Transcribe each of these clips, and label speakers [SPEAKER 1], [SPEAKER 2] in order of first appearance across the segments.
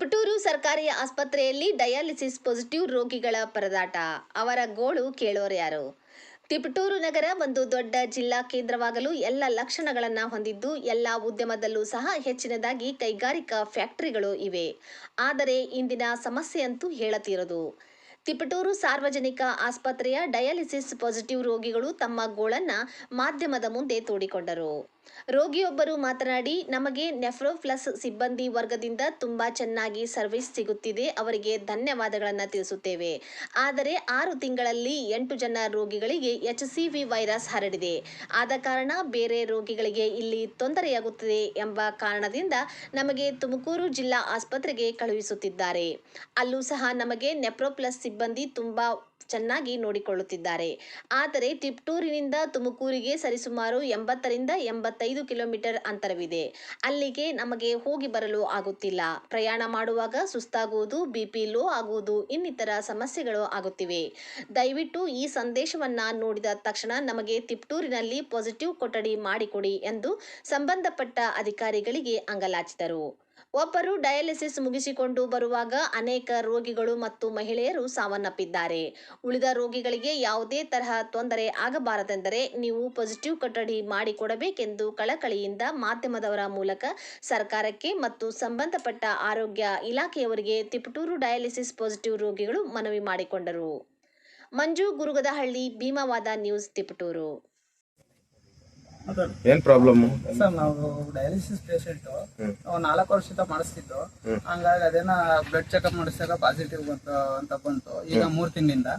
[SPEAKER 1] ತಿಪಟೂರು ಸರ್ಕಾರಿ ಆಸ್ಪತ್ರೆಯಲ್ಲಿ dialysis positive ರೋಗಿಗಳ ಪರದಾಟ. ಅವರ ಗೋಳು ಕೇಳೋರ್ಯಾರು? ತಿಪಟೂರು ನಗರ ಒಂದು ದೊಡ್ಡ ಜಿಲ್ಲಾ ಕೇಂದ್ರವಾಗಲು ಎಲ್ಲ ಲಕ್ಷಣಗಳನ್ನು ಹೊಂದಿದ್ದು, ಎಲ್ಲ ಉದ್ಯಮದಲ್ಲೂ ಸಹ ಹೆಚ್ಚಿನದಾಗಿ ಕೈಗಾರಿಕಾ ಫ್ಯಾಕ್ಟರಿಗಳು ಇವೆ. ಆದರೆ ಇಂದಿನ ಸಮಸ್ಯೆಯಂತೂ ಹೇಳತೀರದು. ತಿಪಟೂರು ಸಾರ್ವಜನಿಕ ಆಸ್ಪತ್ರೆಯ ಡಯಾಲಿಸಿಸ್ ಪಾಸಿಟಿವ್ ರೋಗಿಗಳು ತಮ್ಮ ಗೋಳನ್ನ ಮಾಧ್ಯಮದ ಮುಂದೆ ತೋಡಿಕೊಂಡರು. ರೋಗಿಯೊಬ್ಬರು ಮಾತನಾಡಿ, ನಮಗೆ ನೆಫ್ರೋಪ್ಲಸ್ ಸಿಬ್ಬಂದಿ ವರ್ಗದಿಂದ ತುಂಬಾ ಚೆನ್ನಾಗಿ ಸರ್ವಿಸ್ ಸಿಗುತ್ತಿದೆ, ಅವರಿಗೆ ಧನ್ಯವಾದಗಳನ್ನು ತಿಳಿಸುತ್ತೇವೆ. ಆದರೆ 6 ತಿಂಗಳಲ್ಲಿ 8 ಜನ ರೋಗಿಗಳಿಗೆ HCV ವೈರಸ್ ಹರಡಿದೆ. ಆದ ಕಾರಣ ಬೇರೆ ರೋಗಿಗಳಿಗೆ ಇಲ್ಲಿ ತೊಂದರೆಯಾಗುತ್ತದೆ ಎಂಬ ಕಾರಣದಿಂದ ನಮಗೆ ತುಮಕೂರು ಜಿಲ್ಲಾ ಆಸ್ಪತ್ರೆಗೆ ಕಳುಹಿಸುತ್ತಿದ್ದಾರೆ. ಅಲ್ಲೂ ಸಹ ನಮಗೆ ನೆಫ್ರೋಪ್ಲಸ್ ಸಿಬ್ಬಂದಿ ತುಂಬಾ ಚೆನ್ನಾಗಿ ನೋಡಿಕೊಳ್ಳುತ್ತಿದ್ದಾರೆ. ಆದರೆ ತಿಪಟೂರಿನಿಂದ ತುಮಕೂರಿಗೆ ಸರಿಸುಮಾರು 80 ರಿಂದ 85 ಕಿಲೋಮೀಟರ್ ಅಂತರವಿದೆ. ಅಲ್ಲಿಗೆ ನಮಗೆ ಹೋಗಿ ಬರಲು ಆಗುತ್ತಿಲ್ಲ. ಪ್ರಯಾಣ ಮಾಡುವಾಗ ಸುಸ್ತಾಗುವುದು, BP ಲೋ ಆಗುವುದು, ಇನ್ನಿತರ ಸಮಸ್ಯೆಗಳು ಆಗುತ್ತಿವೆ. ದಯವಿಟ್ಟು ಈ ಸಂದೇಶವನ್ನ ನೋಡಿದ ತಕ್ಷಣ ನಮಗೆ ತಿಪಟೂರಿನಲ್ಲಿ ಪಾಸಿಟಿವ್ ಕೊಠಡಿ ಮಾಡಿಕೊಡಿ ಎಂದು ಸಂಬಂಧಪಟ್ಟ ಅಧಿಕಾರಿಗಳಿಗೆ ಅಂಗಲಾಚಿದರು. ಒಬ್ಬರು ಡಯಾಲಿಸಿಸ್ ಮುಗಿಸಿಕೊಂಡು ಬರುವಾಗ ಅನೇಕ ರೋಗಿಗಳು ಮತ್ತು ಮಹಿಳೆಯರು ಸಾವನ್ನಪ್ಪಿದ್ದಾರೆ. ಉಳಿದ ರೋಗಿಗಳಿಗೆ ಯಾವುದೇ ತರಹ ತೊಂದರೆ ಆಗಬಾರದೆಂದರೆ ನೀವು ಪಾಸಿಟಿವ್ ಕೊಠಡಿ ಮಾಡಿಕೊಡಬೇಕೆಂದು ಕಳಕಳಿಯಿಂದ ಮಾಧ್ಯಮದವರ ಮೂಲಕ ಸರ್ಕಾರಕ್ಕೆ ಮತ್ತು ಸಂಬಂಧಪಟ್ಟ ಆರೋಗ್ಯ ಇಲಾಖೆಯವರಿಗೆ ತಿಪಟೂರು ಡಯಾಲಿಸಿಸ್ ಪಾಸಿಟಿವ್ ರೋಗಿಗಳು ಮನವಿ ಮಾಡಿಕೊಂಡರು. ಮಂಜು ಗುರುಗದಹಳ್ಳಿ, ಭೀಮವಾದ ನ್ಯೂಸ್, ತಿಪಟೂರು.
[SPEAKER 2] ಏನ್ ಪ್ರಾಬ್ಲಮ್
[SPEAKER 3] ಸರ್? ನಾವು ಡಯಾಲಿಸಿಸ್ ಪೇಷಂಟ್ 4 ವರ್ಷದಿಂದ ಮಾಡಿಸ್ತಿದ್ದು. ಹಂಗಾಗಿ ಅದೇನ ಬ್ಲಡ್ ಚೆಕ್ಅಪ್ ಮಾಡಿಸಿದಾಗ ಪಾಸಿಟಿವ್ ಬಂತು. ಈಗ 3 ತಿಂಗಳಿಂದ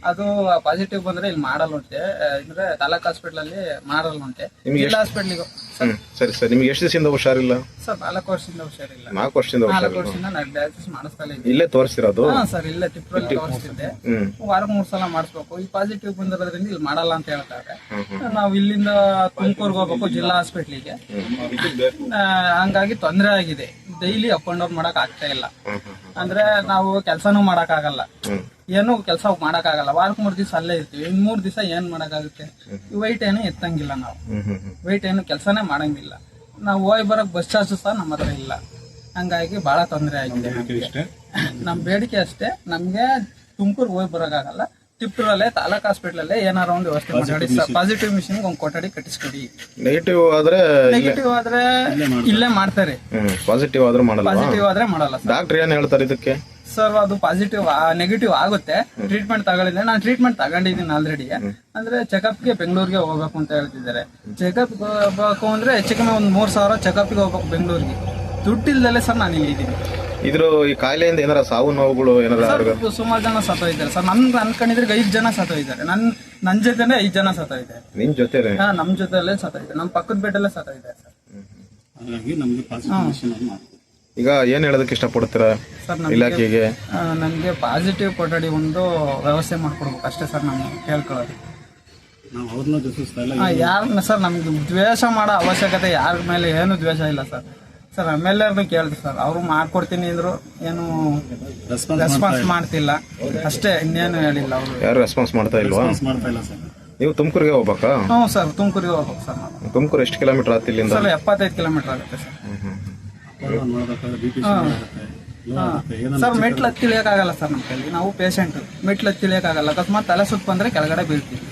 [SPEAKER 3] ಅದು ಪಾಸಿಟಿವ್ ಬಂದ್ರೆ ಇಲ್ಲಿ ಮಾಡಲ್ಲುಂಟೆ, ಅಂದ್ರೆ ತಾಲೂಕ್ ಹಾಸ್ಪಿಟಲ್ ಅಲ್ಲಿ ಮಾಡಲ್ಲುಂಟೆ. ಜಿಲ್ಲಾ ಹಾಸ್ಪಿಟಲ್
[SPEAKER 2] ಸರಿ ಸರ್, ನಿಮ್ಗೆ ಎಷ್ಟು ದಿವಸದಿಂದ ಹುಷಾರಿಲ್ಲ?
[SPEAKER 3] ಸರ್ 4 ವರ್ಷದಿಂದ ಹುಷಾರಿಲ್ಲ.
[SPEAKER 2] 4 ವರ್ಷದಿಂದ
[SPEAKER 3] ನಾನು ಡಯಾಲಿಸಿಸ್ ಮಾಡಿಸ್ತಾ ಇದ್ದೀನಿ.
[SPEAKER 2] ಇಲ್ಲೇ ತೋರಿಸ್ತಿರೋದು?
[SPEAKER 3] ಸರ್ ಇಲ್ಲೇ ತಿಪ್ಪೂರಲ್ಲಿ ತೋರಿಸ್ತಿದ್ದೆ. ವಾರಕ್ಕೆ 3 ಸಲ ಮಾಡಿಸ್ಬೇಕು. ಈ ಪಾಸಿಟಿವ್ ಬಂದಿರೋದ್ರಿಂದ ಇಲ್ಲಿ ಮಾಡಲ್ಲ ಅಂತ ಹೇಳ್ತಾರೆ. ನಾವು ಇಲ್ಲಿಂದ ತುಮಕೂರ್ಗೆ ಹೋಗ್ಬೇಕು ಜಿಲ್ಲಾ ಹಾಸ್ಪಿಟ್ಲಿಗೆ. ಹಂಗಾಗಿ ತೊಂದರೆ ಆಗಿದೆ. ಡೈಲಿ ಅಪ್ ಅಂಡ್ ಡೌನ್ ಮಾಡಕ್ ಆಗ್ತಾ ಇಲ್ಲ. ಅಂದ್ರೆ ನಾವು ಕೆಲ್ಸನೂ ಮಾಡಕ್ ಆಗಲ್ಲ, ಏನು ಕೆಲಸ ಮಾಡಕ್ ಆಗಲ್ಲ. ವಾರಕ್ಕೆ 3 ದಿವಸ ಅಲ್ಲೇ ಇರ್ತೀವಿ. 3 ದಿವಸ ಏನ್ ಮಾಡಕ್ಕಾಗುತ್ತೆ? ವೈಟ್ ಏನು ಎತ್ತಂಗಿಲ್ಲ, ನಾವು ವೈಟ್ ಏನು ಕೆಲಸನೇ ಮಾಡಂಗಿಲ್ಲ. ನಾವು ಹೋಗಿ ಬರಕ್ ಬಸ್ ಚಾರ್ಜ್ ಸಹ ನಮ್ಮ ಹತ್ರ ಇಲ್ಲ. ಹಂಗಾಗಿ ಬಹಳ ತೊಂದರೆ ಆಗಿದೆ. ನಮ್ ಬೇಡಿಕೆ ಅಷ್ಟೇ, ನಮ್ಗೆ ತುಮಕೂರ್ಗೆ ಹೋಗಿ ಬರೋಕ್ಕಾಗಲ್ಲ. ತಿಪ್ಪೂರಲ್ಲೇ ತಾಲೂಕ್ ಹಾಸ್ಪಿಟಲ್ ಅಲ್ಲೇ ಏನಾರ ಒಂದು ವ್ಯವಸ್ಥೆ ಮಾಡಿ. ಪಾಸಿಟಿವ್ ಮಿಷನ್ ಒಂದು ಕೊಠಡಿ ಕಟ್ಟಿಸ್ಕೊಡಿ.
[SPEAKER 2] ನೆಗೆಟಿವ್ ಆದ್ರೆ
[SPEAKER 3] ಇಲ್ಲೇ ಮಾಡ್ತಾರೆ,
[SPEAKER 2] ಪಾಸಿಟಿವ್ ಆದ್ರೆ
[SPEAKER 3] ಮಾಡಲ್ಲ.
[SPEAKER 2] ಡಾಕ್ಟರ್ ಏನ್ ಹೇಳ್ತಾರೆ ಇದಕ್ಕೆ?
[SPEAKER 3] ಸರ್ ಅದು ಪಾಸಿಟಿವ್ ನೆಗೆಟಿವ್ ಆಗುತ್ತೆ. ಟ್ರೀಟ್ಮೆಂಟ್ ತಗೊಳ್ಳಿದೆ. ನಾನು ಟ್ರೀಟ್ಮೆಂಟ್ ತಗೊಂಡಿದ್ದೀನಿ ಆಲ್ರೆಡಿ. ಅಂದ್ರೆ ಚೆಕಪ್ಗೆ ಬೆಂಗಳೂರಿಗೆ ಹೋಗ್ಬೇಕು ಅಂತ ಹೇಳ್ತಿದ್ದಾರೆ. ಚೆಕಪ್ ಹೋಗ್ಬೇಕು ಅಂದ್ರೆ ಹೆಚ್ಚು ಕಮ್ಮಿ ಒಂದು 3,000 ಚೆಕಪ್ಗೆ ಹೋಗ್ಬೇಕು ಬೆಂಗಳೂರಿಗೆ. ದುಡ್ಡಿಲ್ದಲ್ಲೇ ಸರ್ ನಾನು ಇಲ್ಲಿದ್ದೀನಿ.
[SPEAKER 2] ಇದ್ರ ಈ ಕಾಯಿಲೆಯಿಂದ ಏನಾರ ಸಾವು ನೋವುಗಳು ಏನಾರ?
[SPEAKER 3] ಸುಮಾರು ಜನ ಸತ್ತೋಗಿದ್ದಾರೆ ಸರ್. ನನ್ ಅನ್ಕೊಂಡಿದ್ರೆ 5 ಜನ ಸತ್ತೋಗಿದ್ದಾರೆ. ನನ್ ಜೊತೆನೆ 5 ಜನ ಸತ್ತೋಗಿದ್ದಾರೆ.
[SPEAKER 2] ನಿಮ್ ಜೊತೆ?
[SPEAKER 3] ನಮ್ ಜೊತೆಲ್ಲೇ ಸತ್ತೋಗಿದ್ದಾರೆ. ನಮ್ ಪಕ್ಕದ ಬೆಟ್ಟಲ್ಲೇ ಸತ್ತೋಗಿದ್ದಾರೆ ಸರ್.
[SPEAKER 2] ಈಗ ಏನ್ ಹೇಳೋದಕ್ಕೆ ಇಷ್ಟಪಡ್ತೀರಾ ಇಲಾಖೆಗೆ?
[SPEAKER 3] ನಮ್ಗೆ ಪಾಸಿಟಿವ್ ಕೊಠಡಿ ಒಂದು ವ್ಯವಸ್ಥೆ ಮಾಡ್ಕೊಡ್ಬೇಕು ಅಷ್ಟೇ ಸರ್. ನಾನು ಕೇಳ್ಕೊಳ್ಳೋದು ಯಾರನ್ನ ಸರ್, ನಮ್ಗೆ ದ್ವೇಷ ಮಾಡೋ ಅವಶ್ಯಕತೆ ಯಾರ ಮೇಲೆ ಏನು ದ್ವೇಷ ಇಲ್ಲ ಸರ್. ಸರ್ MLA ಕೇಳ್ತೀವಿ ಸರ್, ಅವರು ಮಾಡ್ಕೊಡ್ತೀನಿ ಅಂದ್ರು, ಏನು ರೆಸ್ಪಾನ್ಸ್ ಮಾಡ್ತಿಲ್ಲ ಅಷ್ಟೇ, ಇನ್ನೇನು ಹೇಳಿಲ್ಲ. ಅವರು
[SPEAKER 2] ಯಾರು ರೆಸ್ಪಾನ್ಸ್ ಮಾಡ್ತಾ ಇಲ್ವಾ? ನೀವು ತುಮಕೂರಿಗೆ ಹೋಗ್ಬೇಕಾ?
[SPEAKER 3] ಹ್ಞೂ ಸರ್, ತುಮಕೂರಿಗೆ ಹೋಗ್ಬೇಕು ಸರ್. ನಾವು
[SPEAKER 2] ತುಮಕೂರು ಎಷ್ಟು ಕಿಲೋಮೀಟರ್ ಆಗುತ್ತೆ ಇಲ್ಲಿಂದ?
[SPEAKER 3] ಸರ್ 75 ಕಿಲೋಮೀಟರ್ ಆಗುತ್ತೆ ಸರ್. ಸರ್ ಮೆಟ್ಲು ಹತ್ತಿ ಇಳಿಯೋಕ್ಕಾಗಲ್ಲ ಸರ್ ನಮ್ಮ ಕೈಲಿ. ನಾವು ಪೇಷಂಟ್ ಮೆಟ್ಲು ಹತ್ತಿ ಇಳಿಯೋಕ್ಕಾಗಲ್ಲ. ಅಕಸ್ಮಾತ್ ತಲೆ ಸುತ್ತ ಬಂದ್ರೆ ಕೆಳಗಡೆ ಬೀಳ್ತೀವಿ.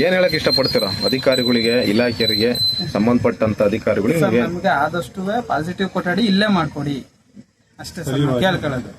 [SPEAKER 2] ಏನ್ ಹೇಳಕ್ ಇಷ್ಟಪಡ್ತೀರಾ ಅಧಿಕಾರಿಗಳಿಗೆ, ಇಲಾಖೆಯವರಿಗೆ, ಸಂಬಂಧಪಟ್ಟಂತ ಅಧಿಕಾರಿಗಳಿಗೆ?
[SPEAKER 3] ನಮ್ಗೆ ಆದಷ್ಟು ಪಾಸಿಟಿವ್ ಕೊಠಡಿ ಇಲ್ಲೇ ಮಾಡ್ಕೊಡಿ ಅಷ್ಟೇ ಸರ್ ಕೇಳ್ಕೊಳ್ಳೋದು.